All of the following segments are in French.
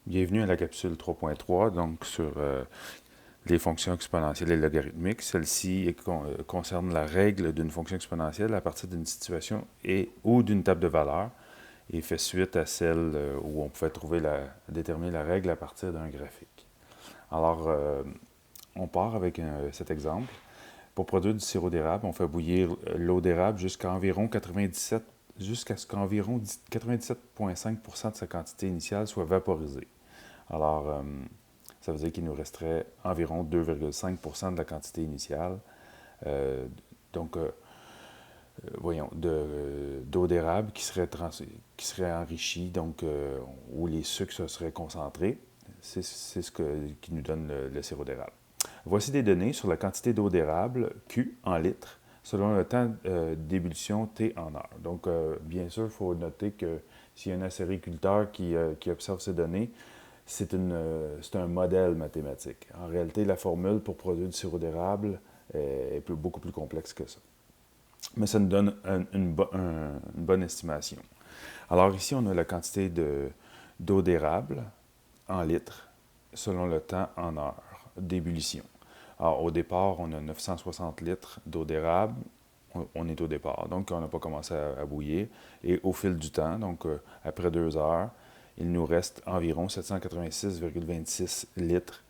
Bienvenue à la capsule 3.3, donc sur les fonctions exponentielles et logarithmiques. Celle-ci concerne la règle d'une fonction exponentielle à partir d'une situation ou d'une table de valeurs et fait suite à celle où on pouvait déterminer la règle à partir d'un graphique. Alors, on part avec cet exemple. Pour produire du sirop d'érable, on fait bouillir l'eau d'érable jusqu'à ce qu'environ 97,5% de sa quantité initiale soit vaporisée. Alors, ça veut dire qu'il nous resterait environ 2,5% de la quantité initiale. Euh, donc, voyons, d'eau d'érable qui serait enrichie, donc où les sucres se seraient concentrés. C'est ce qui nous donne le sirop d'érable. Voici des données sur la quantité d'eau d'érable Q en litres selon le temps d'ébullition T en heure. Donc, bien sûr, il faut noter que s'il y a un acériculteur qui observe ces données, c'est un modèle mathématique. En réalité, la formule pour produire du sirop d'érable est beaucoup plus complexe que ça. Mais ça nous donne une bonne estimation. Alors ici, on a la quantité d'eau d'érable en litres selon le temps en heure d'ébullition. Alors au départ, on a 960 litres d'eau d'érable. On est au départ, donc on n'a pas commencé à bouillir. Et au fil du temps, donc après 2 heures, il nous reste environ 786,26 litres.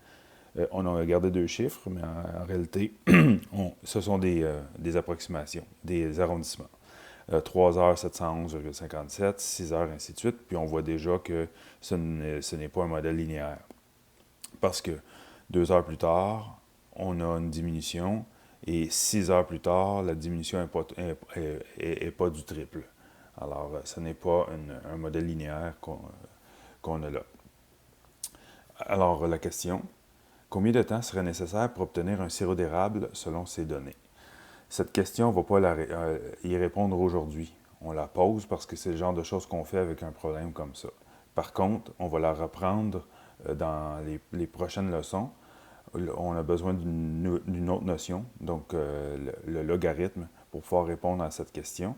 On a gardé 2 chiffres, mais en réalité, ce sont des approximations, des arrondissements. 3 heures, 711,57, 6 heures, ainsi de suite. Puis on voit déjà que ce n'est pas un modèle linéaire. Parce que 2 heures plus tard, on a une diminution, et 6 heures plus tard, la diminution n'est pas du triple. Alors, ce n'est pas un modèle linéaire qu'on a là. Alors, la question, combien de temps serait nécessaire pour obtenir un sirop d'érable selon ces données? Cette question, on ne va pas y répondre aujourd'hui. On la pose parce que c'est le genre de choses qu'on fait avec un problème comme ça. Par contre, on va la reprendre dans les prochaines leçons. On a besoin d'une autre notion, donc le logarithme, pour pouvoir répondre à cette question.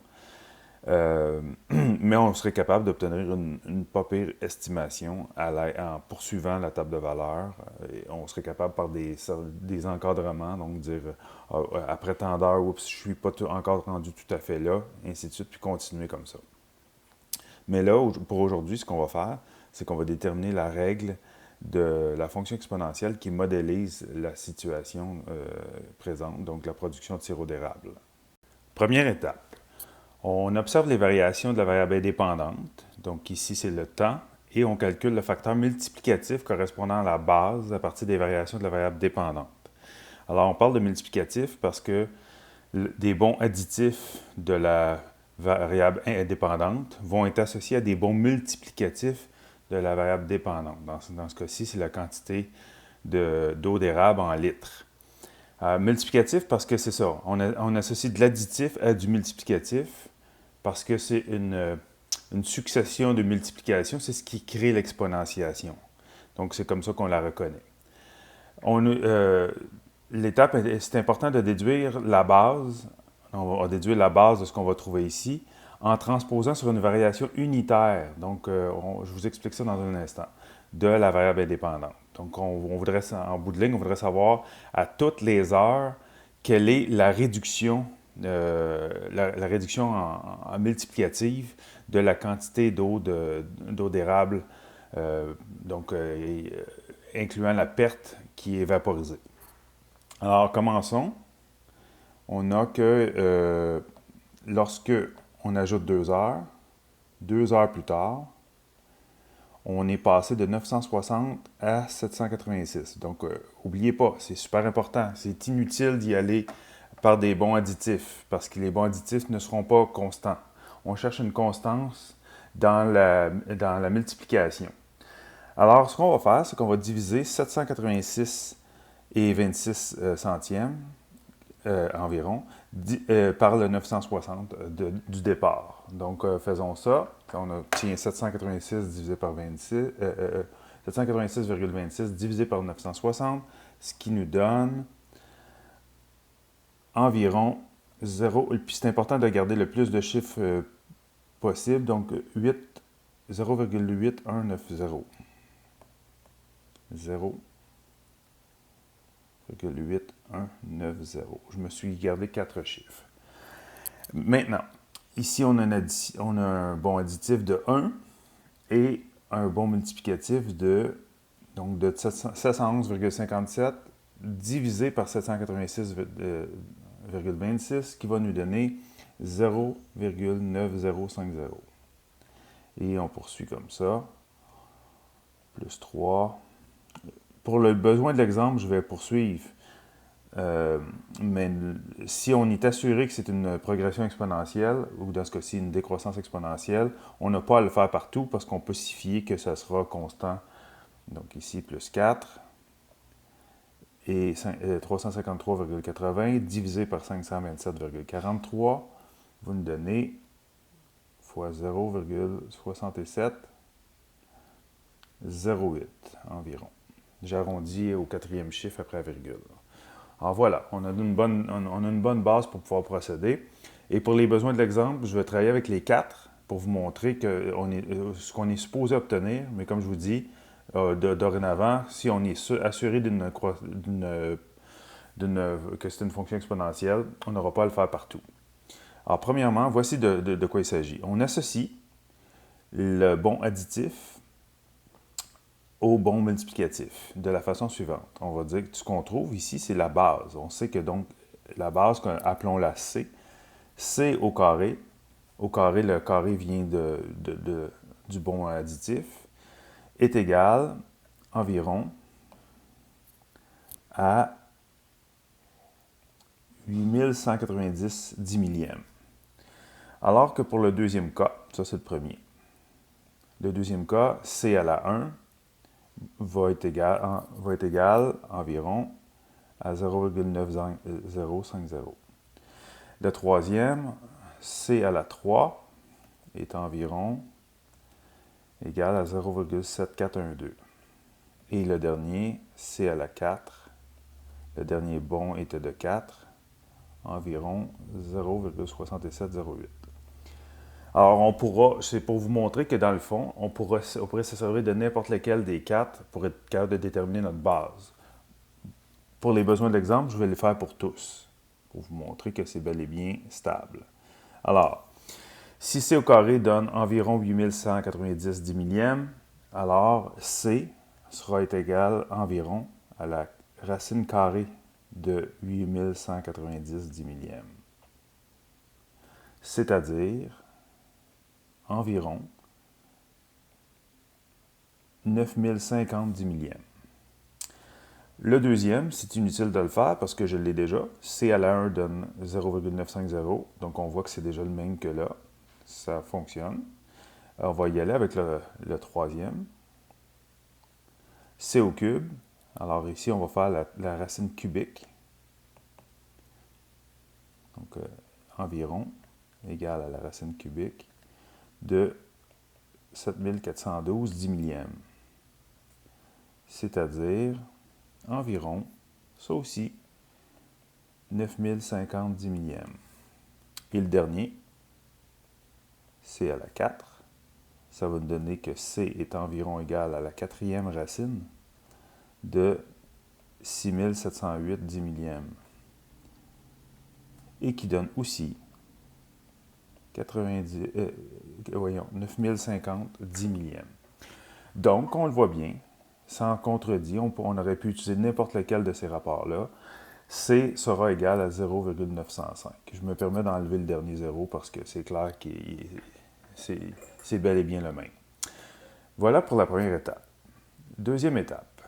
Mais on serait capable d'obtenir une pas pire estimation en poursuivant la table de valeurs. On serait capable par des encadrements, donc dire après tant d'heures, oups, je ne suis pas encore rendu tout à fait là, ainsi de suite, puis continuer comme ça. Mais là, pour aujourd'hui, ce qu'on va faire, c'est qu'on va déterminer la règle de la fonction exponentielle qui modélise la situation présente, donc la production de sirop d'érable. Première étape. On observe les variations de la variable indépendante, donc ici c'est le temps, et on calcule le facteur multiplicatif correspondant à la base à partir des variations de la variable dépendante. Alors on parle de multiplicatif parce que des bons additifs de la variable indépendante vont être associés à des bons multiplicatifs de la variable dépendante. Dans ce cas-ci, c'est la quantité d'eau d'érable en litres. Multiplicatif parce que c'est ça, on associe de l'additif à du multiplicatif parce que c'est une succession de multiplications, c'est ce qui crée l'exponentiation. Donc c'est comme ça qu'on la reconnaît. L'étape, c'est important de déduire la base, on va déduire la base de ce qu'on va trouver ici, en transposant sur une variation unitaire. Donc, je vous explique ça dans un instant, de la variable indépendante. Donc, on voudrait, en bout de ligne, on voudrait savoir à toutes les heures quelle est la réduction, la réduction en multiplicative de la quantité d'eau d'érable, donc incluant la perte qui est vaporisée. Alors, commençons. On a que lorsque on ajoute 2 heures plus tard, on est passé de 960 à 786. Donc, n'oubliez pas, c'est super important. C'est inutile d'y aller par des bons additifs parce que les bons additifs ne seront pas constants. On cherche une constance dans la multiplication. Alors, ce qu'on va faire, c'est qu'on va diviser 786 et 26 centièmes environ par le 960 du départ. Donc, faisons ça. On obtient 786 divisé par 26, 786,26 divisé par 960, ce qui nous donne environ 0. Et puis, c'est important de garder le plus de chiffres possible. Donc, 0,8190. 0,8190. Je me suis gardé 4 chiffres. Maintenant, ici, on a un bon additif de 1 et un bon multiplicatif de 711,57 divisé par 786,26 qui va nous donner 0,9050. Et on poursuit comme ça. Plus 3. Pour le besoin de l'exemple, je vais poursuivre. Mais si on est assuré que c'est une progression exponentielle, ou dans ce cas-ci une décroissance exponentielle, on n'a pas à le faire partout parce qu'on peut s'y fier que ça sera constant. Donc ici, plus 4 et 353,80 divisé par 527,43 vous nous donnez fois 0,6708 environ. J'arrondis au quatrième chiffre après la virgule. Alors voilà, on a une bonne base pour pouvoir procéder. Et pour les besoins de l'exemple, je vais travailler avec les 4 pour vous montrer ce qu'on est supposé obtenir. Mais comme je vous dis, dorénavant, si on est assuré que c'est une fonction exponentielle, on n'aura pas à le faire partout. Alors premièrement, voici de quoi il s'agit. On associe le bon additif au bon multiplicatif de la façon suivante. On va dire que ce qu'on trouve ici, c'est la base. On sait que donc la base, appelons-la C, C au carré. Au carré, le carré vient du bon additif, est égal environ à 8190 10 millièmes. Alors que pour le deuxième cas, ça c'est le premier. Le deuxième cas, C à la 1 va être égal environ à 0,9050. Le troisième, C à la 3 est environ égal à 0,7412. Et le dernier, C à la 4, le dernier bon était de 4, environ 0,6708. Alors, c'est pour vous montrer que dans le fond, on pourrait se servir de n'importe lequel des 4 pour être capable de déterminer notre base. Pour les besoins de l'exemple, je vais les faire pour tous, pour vous montrer que c'est bel et bien stable. Alors, si C au carré donne environ 8190 10 millièmes, alors C sera égal environ à la racine carrée de 8190 10 millièmes. C'est-à-dire environ 9050 10 millièmes. Le deuxième, c'est inutile de le faire parce que je l'ai déjà. C à la 1 donne 0,950, donc on voit que c'est déjà le même que là. Ça fonctionne. Alors, on va y aller avec le troisième. C au cube. Alors ici, on va faire la racine cubique. Donc, environ égale à la racine cubique de 7412 10 millièmes. C'est-à-dire environ, ça aussi, 9050 10 millièmes. Et le dernier, C à la 4, ça va nous donner que C est environ égal à la quatrième racine de 6708 10 millièmes. Et qui donne aussi 9050 10 millièmes. Donc, on le voit bien, sans contredit, on aurait pu utiliser n'importe lequel de ces rapports-là. C sera égal à 0,905. Je me permets d'enlever le dernier zéro parce que c'est clair que c'est bel et bien le même. Voilà pour la première étape. Deuxième étape.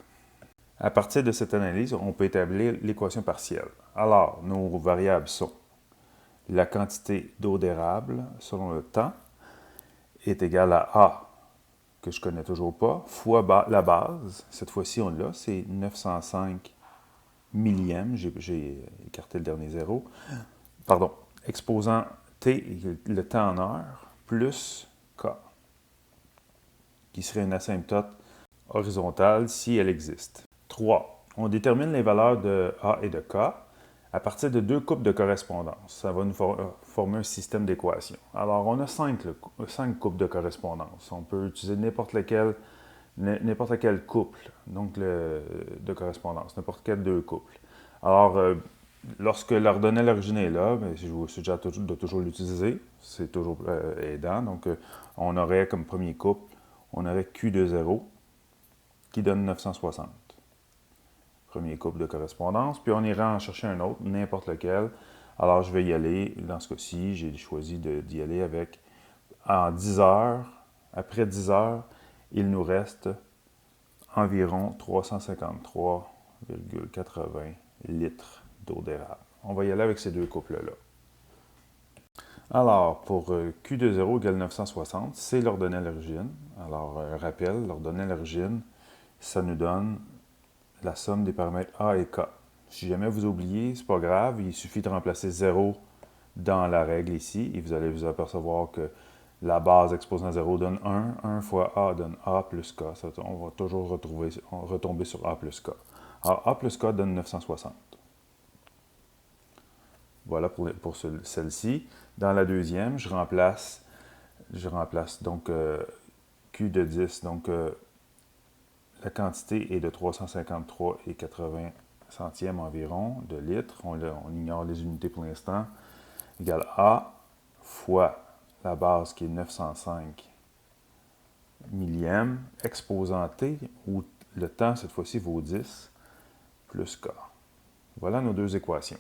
À partir de cette analyse, on peut établir l'équation partielle. Alors, nos variables sont la quantité d'eau d'érable selon le temps est égale à A, que je ne connais toujours pas, fois la base. Cette fois-ci, on l'a, c'est 905 millièmes. J'ai écarté le dernier zéro. Pardon, exposant T, le temps en heure, plus K, qui serait une asymptote horizontale si elle existe. 3. On détermine les valeurs de A et de K à partir de deux coupes de correspondance. Ça va nous former un système d'équations. Alors, on a 5 coupes de correspondance. On peut utiliser n'importe lequel n'importe quel couple donc de correspondance, n'importe quel deux couples. Alors, lorsque l'ordonnelle origine est là, bien, je vous suggère de toujours l'utiliser, c'est toujours aidant. Donc, on aurait comme premier couple, on aurait Q de 0 qui donne 960. Premier couple de correspondance, puis on ira en chercher un autre, n'importe lequel. Alors, je vais y aller, dans ce cas-ci, j'ai choisi d'y aller avec, en 10 heures, après 10 heures, il nous reste environ 353,80 litres d'eau d'érable. On va y aller avec ces deux couples-là. Alors, pour Q de 0 égale 960, c'est l'ordonnelle origine. Alors, rappel, l'ordonnelle origine, ça nous donne la somme des paramètres A et K. Si jamais vous oubliez, c'est pas grave, il suffit de remplacer 0 dans la règle ici, et vous allez vous apercevoir que la base exposant 0 donne 1, 1 fois A donne A plus K. On va toujours retomber sur A plus K. Alors, A plus K donne 960. Voilà pour celle-ci. Dans la deuxième, je remplace donc Q de 10. Donc, la quantité est de 353,80 centièmes environ de litres. On ignore les unités pour l'instant. Égale A fois la base qui est 905 millièmes, exposant T, où le temps, cette fois-ci, vaut 10, plus K. Voilà nos deux équations.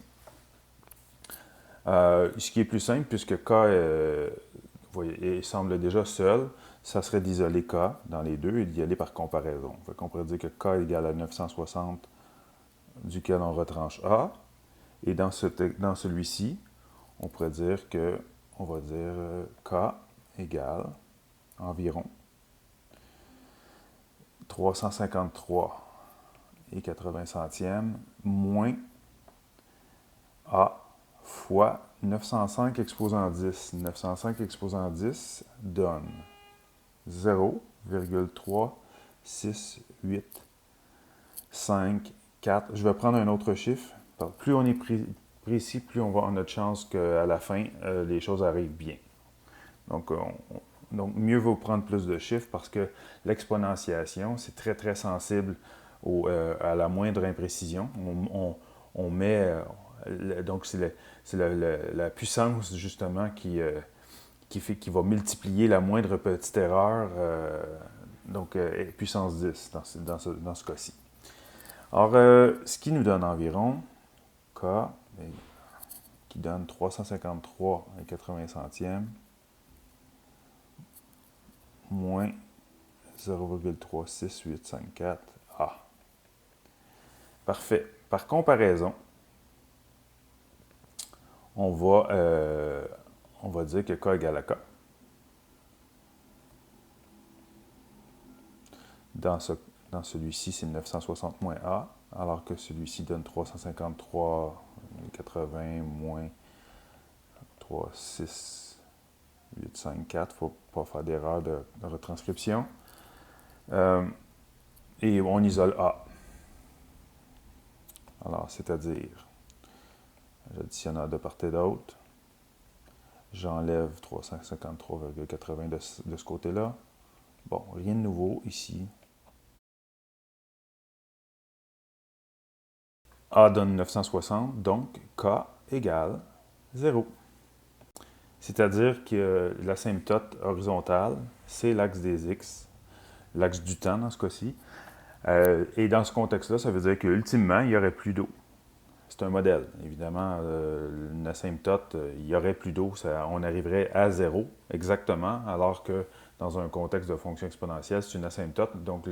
Ce qui est plus simple, puisque K il semble déjà seul, ça serait d'isoler K dans les deux et d'y aller par comparaison. On pourrait dire que K est égal à 960, duquel on retranche A. Et dans celui-ci, on pourrait dire que, on va dire K égale environ 353,80 centièmes moins A fois 905 exposant 10. 905 exposant 10 donne 0,36854. Je vais prendre un autre chiffre. Plus on est précis, plus on a de chance qu'à la fin, les choses arrivent bien. Donc, mieux vaut prendre plus de chiffres parce que l'exponentiation, c'est très, très sensible à la moindre imprécision. On met... donc, c'est la puissance, justement, qui va multiplier la moindre petite erreur, donc puissance 10 dans ce cas-ci. Alors, ce qui nous donne environ K, qui donne 353,80 centièmes, moins 0,36854 A. Parfait. Par comparaison, on va dire que K égale à K. Dans celui-ci, c'est 960 moins A, alors que celui-ci donne 353,80 moins 36854. Il ne faut pas faire d'erreur de retranscription. Et on isole A. Alors, c'est-à-dire, j'additionne A de part et d'autre. J'enlève 353,80 de ce côté-là. Bon, rien de nouveau ici. A donne 960, donc K égale 0. C'est-à-dire que l'asymptote horizontale, c'est l'axe des X, l'axe du temps dans ce cas-ci. Et dans ce contexte-là, ça veut dire qu'ultimement, il n'y aurait plus d'eau. C'est un modèle. Évidemment, une asymptote, il n'y aurait plus d'eau, on arriverait à 0 exactement, alors que dans un contexte de fonction exponentielle, c'est une asymptote, donc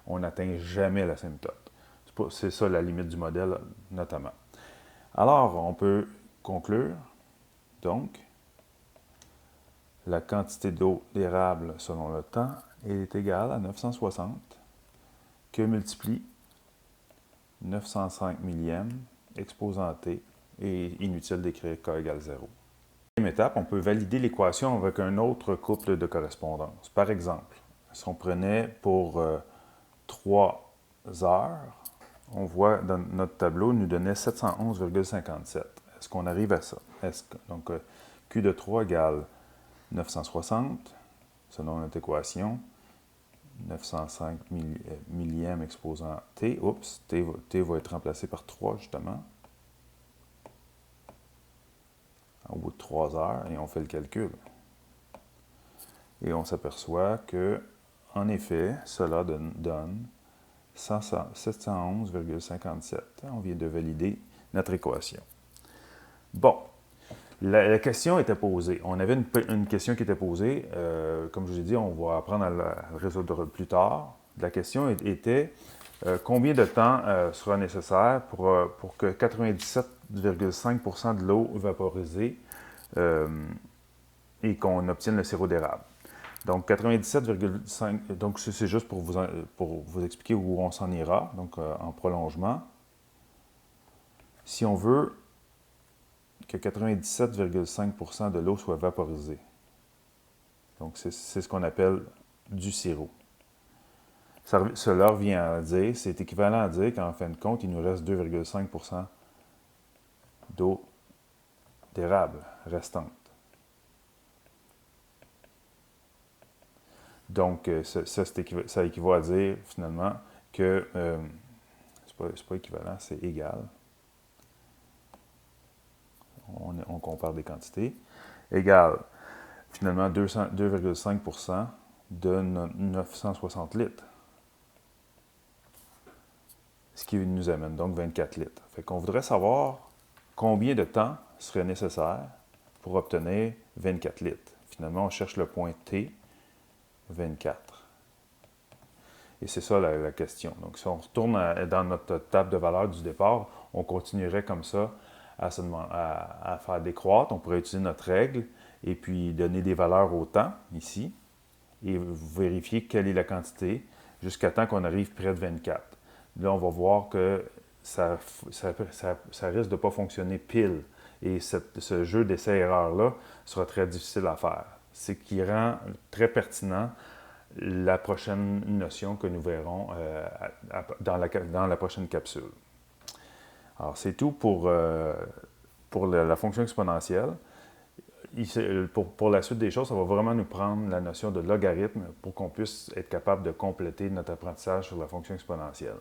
on n'atteint jamais l'asymptote. C'est ça la limite du modèle, notamment. Alors, on peut conclure, donc, la quantité d'eau d'érable selon le temps est égale à 960, que multiplie 905 millièmes exposant T, et inutile d'écrire K égale 0. Deuxième étape, on peut valider l'équation avec un autre couple de correspondance. Par exemple, si on prenait pour 3 heures, on voit dans notre tableau, nous donnait 711,57. Est-ce qu'on arrive à ça? Donc, Q de 3 égale 960, selon notre équation, 905 millièmes exposant t. Oups, t va être remplacé par 3, justement. Au bout de 3 heures, et on fait le calcul. Et on s'aperçoit que, en effet, cela donne 711,57. On vient de valider notre équation. Bon, la question était posée. On avait une question qui était posée. Comme je vous ai dit, on va apprendre à la résoudre plus tard. La question était combien de temps sera nécessaire pour que 97,5% de l'eau vaporisée et qu'on obtienne le sirop d'érable. Donc, 97,5, donc c'est juste pour vous expliquer où on s'en ira, donc en prolongement. Si on veut que 97,5% de l'eau soit vaporisée, donc c'est ce qu'on appelle du sirop. Cela revient à dire, c'est équivalent à dire qu'en fin de compte, il nous reste 2,5% d'eau d'érable restante. Donc, ça équivaut à dire, finalement, que c'est pas équivalent, c'est égal. On compare des quantités. Égal, finalement, 2,5% de 960 litres. Ce qui nous amène donc 24 litres. Fait qu'on voudrait savoir combien de temps serait nécessaire pour obtenir 24 litres. Finalement, on cherche le point T, 24. Et c'est ça la question. Donc, si on retourne dans notre table de valeurs du départ, on continuerait comme ça à faire décroître. On pourrait utiliser notre règle et puis donner des valeurs au temps, ici, et vérifier quelle est la quantité jusqu'à temps qu'on arrive près de 24. Là, on va voir que ça risque de ne pas fonctionner pile. Et ce jeu d'essai-erreur-là sera très difficile à faire. C'est ce qui rend très pertinent la prochaine notion que nous verrons dans la prochaine capsule. Alors, c'est tout pour la fonction exponentielle. Pour la suite des choses, ça va vraiment nous prendre la notion de logarithme pour qu'on puisse être capable de compléter notre apprentissage sur la fonction exponentielle.